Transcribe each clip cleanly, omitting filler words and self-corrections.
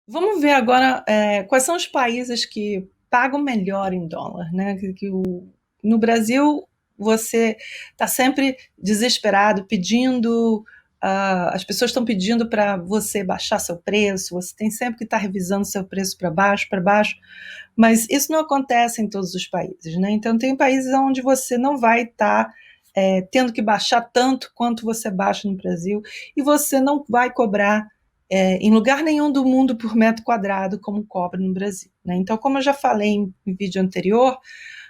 Vamos ver agora quais são os países que pagam melhor em dólar, né? No Brasil, você está sempre desesperado, pedindo, as pessoas estão pedindo para você baixar seu preço, você tem sempre que estar revisando seu preço para baixo, mas isso não acontece em todos os países, né? Então, tem países onde você não vai estar tendo que baixar tanto quanto você baixa no Brasil, e você não vai cobrar em lugar nenhum do mundo por metro quadrado como cobra no Brasil, né? Então, como eu já falei em vídeo anterior,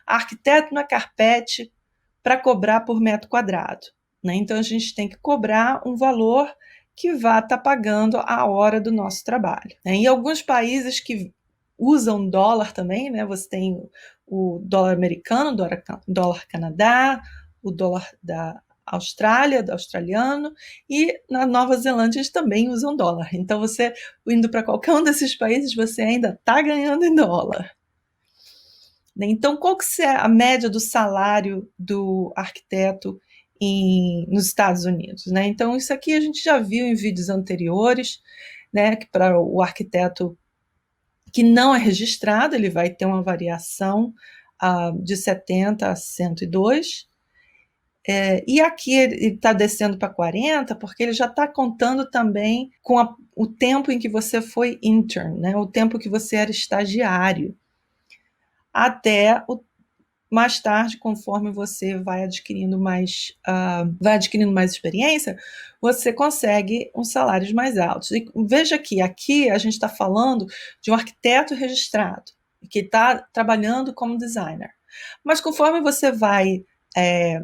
arquiteto não é carpete para cobrar por metro quadrado, né? Então, a gente tem que cobrar um valor que vá estar pagando a hora do nosso trabalho, né? Em alguns países que usam dólar também, né? Você tem o dólar americano, o dólar Canadá, o dólar da Austrália, do australiano, e na Nova Zelândia eles também usam dólar. Então, você indo para qualquer um desses países, você ainda está ganhando em dólar. Então, qual que é a média do salário do arquiteto nos Estados Unidos, né? Então, isso aqui a gente já viu em vídeos anteriores, né? Que para o arquiteto que não é registrado, ele vai ter uma variação de 70 a 102. E aqui ele está descendo para 40, porque ele já está contando também com o tempo em que você foi intern, né? O tempo que você era estagiário, até mais tarde, conforme você vai adquirindo mais experiência, você consegue uns salários mais altos. E veja que aqui a gente está falando de um arquiteto registrado, que está trabalhando como designer. Mas conforme você vai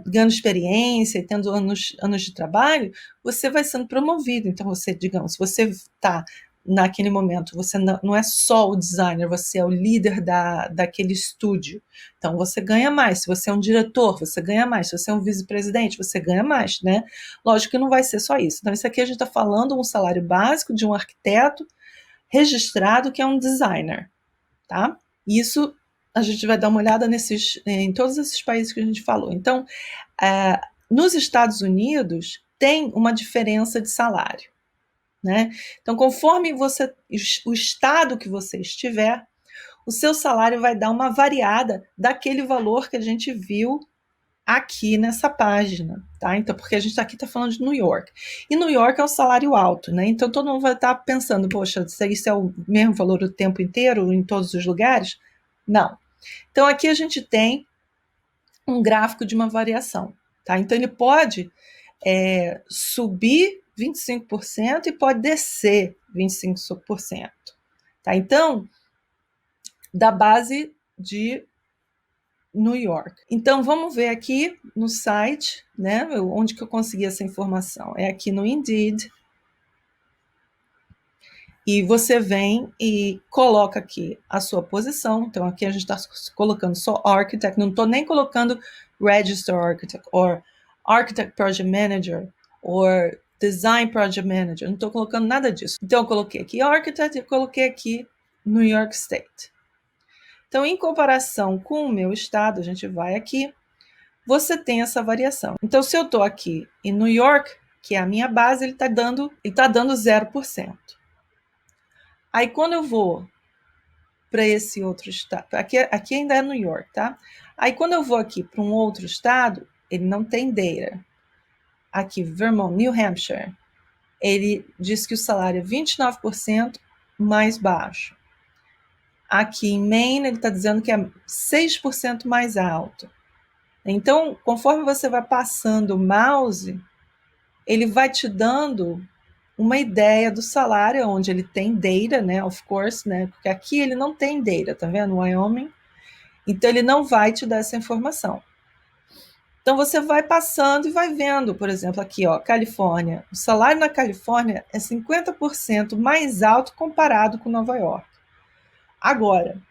ganhando experiência e tendo anos de trabalho, você vai sendo promovido. Então, digamos, se você está naquele momento, você não é só o designer, você é o líder daquele estúdio. Então, você ganha mais. Se você é um diretor, você ganha mais. Se você é um vice-presidente, você ganha mais, né? Lógico que não vai ser só isso. Então, isso aqui a gente está falando um salário básico de um arquiteto registrado que é um designer, tá? Isso a gente vai dar uma olhada em todos esses países que a gente falou. Então, nos Estados Unidos, tem uma diferença de salário, né? Então, conforme o estado que você estiver, o seu salário vai dar uma variada daquele valor que a gente viu aqui nessa página, tá? Então, porque a gente aqui está falando de New York. E New York é um salário alto, né? Então, todo mundo vai estar pensando, poxa, isso é o mesmo valor o tempo inteiro, em todos os lugares? Não. Então, aqui a gente tem um gráfico de uma variação, tá? Então, ele pode subir 25% e pode descer 25%. Tá? Então, da base de New York. Então, vamos ver aqui no site, né, onde que eu consegui essa informação. É aqui no Indeed. E você vem e coloca aqui a sua posição. Então, aqui a gente está colocando só Architect, não estou nem colocando Register Architect, ou Architect Project Manager, ou Design Project Manager, não estou colocando nada disso. Então, eu coloquei aqui Architect e coloquei aqui New York State. Então, em comparação com o meu estado, a gente vai aqui, você tem essa variação. Então, se eu estou aqui em New York, que é a minha base, ele está dando 0%. Aí, quando eu vou para esse outro estado, aqui ainda é New York, tá? Aí, quando eu vou aqui para um outro estado, ele não tem data. Aqui, Vermont, New Hampshire, ele diz que o salário é 29% mais baixo. Aqui em Maine, ele está dizendo que é 6% mais alto. Então, conforme você vai passando o mouse, ele vai te dando uma ideia do salário, onde ele tem data, né, of course, né, porque aqui ele não tem data, tá vendo, Wyoming? Então, ele não vai te dar essa informação. Então, você vai passando e vai vendo, por exemplo, aqui, ó, Califórnia. O salário na Califórnia é 50% mais alto comparado com Nova York. Agora,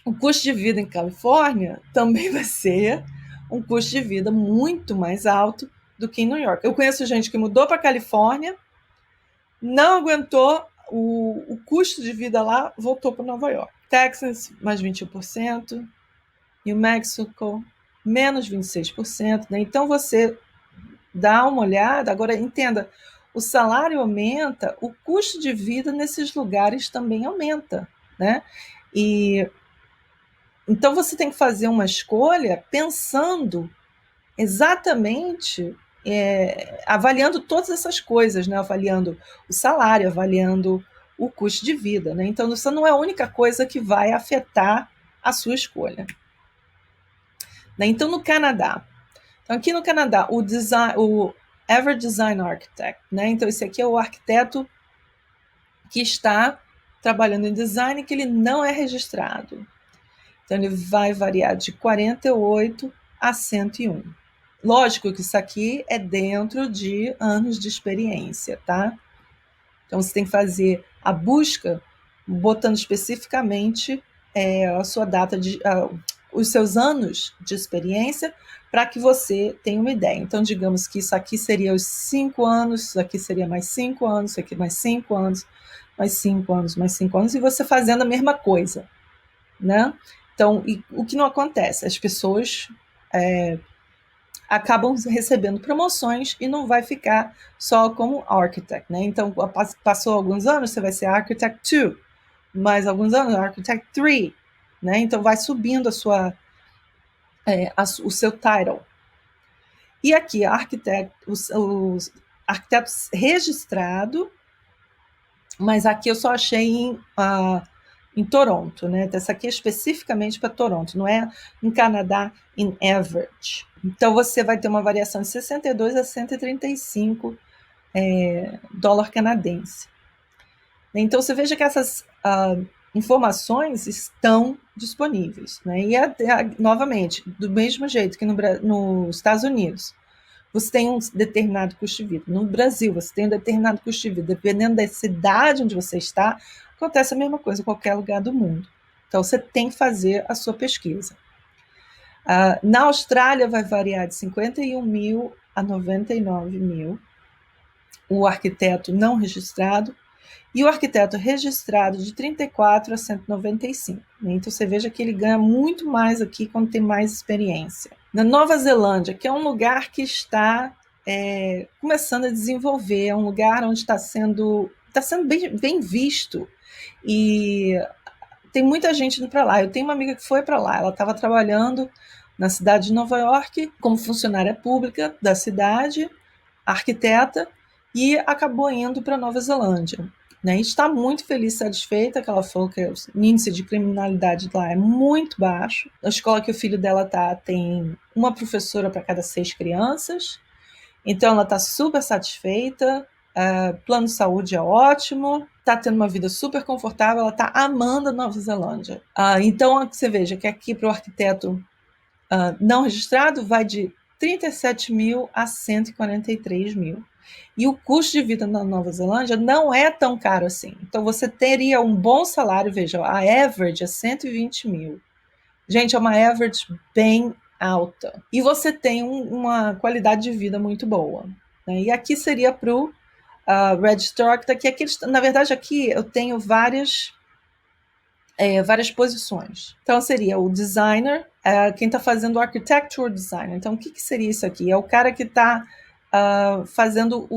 o custo de vida em Califórnia também vai ser um custo de vida muito mais alto do que em New York. Eu conheço gente que mudou para Califórnia, não aguentou o custo de vida lá, voltou para Nova York. Texas, mais 21%. New Mexico, menos 26%. Né? Então, você dá uma olhada. Agora, entenda, o salário aumenta, o custo de vida nesses lugares também aumenta, né? E então você tem que fazer uma escolha pensando exatamente, avaliando todas essas coisas, né? Avaliando o salário, avaliando o custo de vida, né? Então, isso não é a única coisa que vai afetar a sua escolha. Né? Então, no Canadá, então, aqui no Canadá, o Average Design Architect, né? Então, esse aqui é o arquiteto que está trabalhando em design que ele não é registrado. Então, ele vai variar de 48 a 101. Lógico que isso aqui é dentro de anos de experiência, tá? Então, você tem que fazer a busca botando especificamente a sua data os seus anos de experiência para que você tenha uma ideia. Então, digamos que isso aqui seria os 5 anos, isso aqui seria mais 5 anos, isso aqui mais 5 anos, mais 5 anos, mais 5 anos, e você fazendo a mesma coisa, né? Então, o que não acontece? As pessoas acabam recebendo promoções e não vai ficar só como architect, né? Então, passou alguns anos, você vai ser architect 2, mais alguns anos, architect 3, né? Então, vai subindo o seu title. E aqui, os arquitetos registrado, mas aqui eu só achei em Toronto, né? Essa aqui é especificamente para Toronto, não é em Canadá, em average. Então, você vai ter uma variação de 62 a 135 dólar canadense. Então, você veja que essas informações estão disponíveis, né? E, novamente, do mesmo jeito que nos Estados Unidos, você tem um determinado custo de vida. No Brasil, você tem um determinado custo de vida. Dependendo da cidade onde você está, acontece a mesma coisa em qualquer lugar do mundo. Então, você tem que fazer a sua pesquisa. Na Austrália, vai variar de 51 mil a 99 mil. O arquiteto não registrado. E o arquiteto registrado de 34 a 195. Então, você veja que ele ganha muito mais aqui quando tem mais experiência. Na Nova Zelândia, que é um lugar que está começando a desenvolver, é um lugar onde está sendo bem visto. E tem muita gente indo para lá. Eu tenho uma amiga que foi para lá, ela estava trabalhando na cidade de Nova York como funcionária pública da cidade, arquiteta, e acabou indo para Nova Zelândia. Né? E está muito feliz e satisfeita, que ela falou que o índice de criminalidade lá é muito baixo. A escola que o filho dela tem uma professora para cada 6 crianças, então ela está super satisfeita, plano de saúde é ótimo, está tendo uma vida super confortável, ela está amando a Nova Zelândia. Então, você veja que aqui para o arquiteto não registrado vai de 37 mil a 143 mil. E o custo de vida na Nova Zelândia não é tão caro assim. Então, você teria um bom salário, veja, a average é 120 mil. Gente, é uma average bem alta. E você tem uma qualidade de vida muito boa. Né? E aqui seria para o Register Architect. Na verdade, aqui eu tenho várias posições. Então, seria o designer, quem está fazendo o architecture design. Então, o que seria isso aqui? É o cara que está fazendo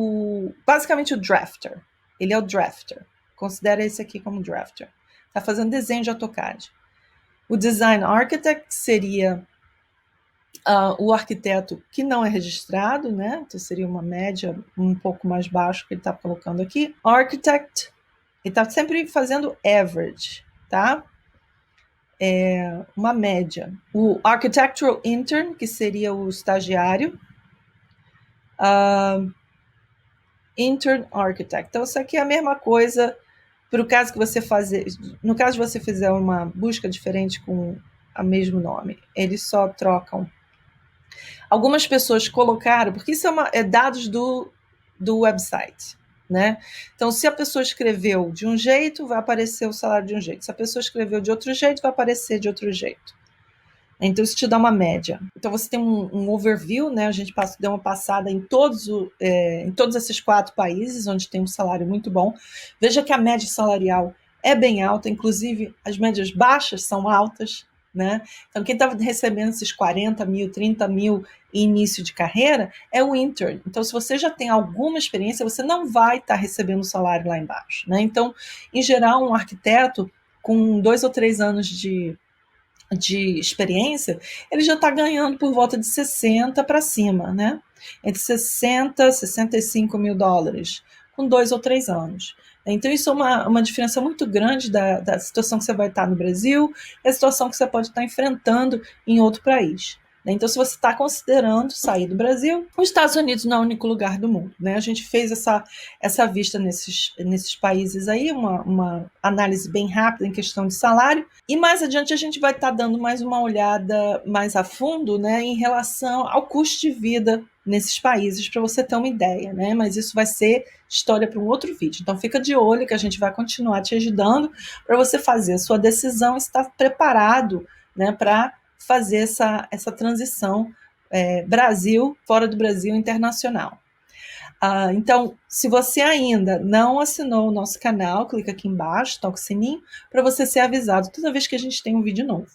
basicamente o drafter. Ele é o drafter. Considera esse aqui como drafter. Está fazendo desenho de AutoCAD. O design architect seria o arquiteto que não é registrado, né? Então seria uma média um pouco mais baixo que ele está colocando aqui. Architect, ele está sempre fazendo average, tá? Uma média. O architectural intern, que seria o estagiário. Intern architect. Então, isso aqui é a mesma coisa para o caso que você fazer. No caso de você fizer uma busca diferente com o mesmo nome, eles só trocam. Algumas pessoas colocaram, porque isso é dados do website, né? Então, se a pessoa escreveu de um jeito, vai aparecer o salário de um jeito. Se a pessoa escreveu de outro jeito, vai aparecer de outro jeito. Então, isso te dá uma média. Então, você tem um overview, né? A gente deu uma passada em todos esses 4 países, onde tem um salário muito bom. Veja que a média salarial é bem alta, inclusive as médias baixas são altas, né? Então, quem está recebendo esses 40 mil, 30 mil em início de carreira é o intern. Então, se você já tem alguma experiência, você não vai estar recebendo o salário lá embaixo, né? Então, em geral, um arquiteto com 2 ou 3 anos de experiência, ele já está ganhando por volta de 60 para cima, né? Entre 60 e 65 mil dólares, com 2 ou 3 anos. Então, isso é uma diferença muito grande da situação que você vai estar no Brasil e a situação que você pode estar enfrentando em outro país. Então, se você está considerando sair do Brasil, os Estados Unidos não é o único lugar do mundo, né? A gente fez essa vista nesses países aí, uma análise bem rápida em questão de salário, e mais adiante a gente vai estar dando mais uma olhada mais a fundo, né, em relação ao custo de vida nesses países, para você ter uma ideia, né? Mas isso vai ser história para um outro vídeo. Então fica de olho que a gente vai continuar te ajudando para você fazer a sua decisão e estar preparado, né, para fazer essa transição Brasil, fora do Brasil, internacional. Então, se você ainda não assinou o nosso canal, clica aqui embaixo, toca o sininho, para você ser avisado toda vez que a gente tem um vídeo novo.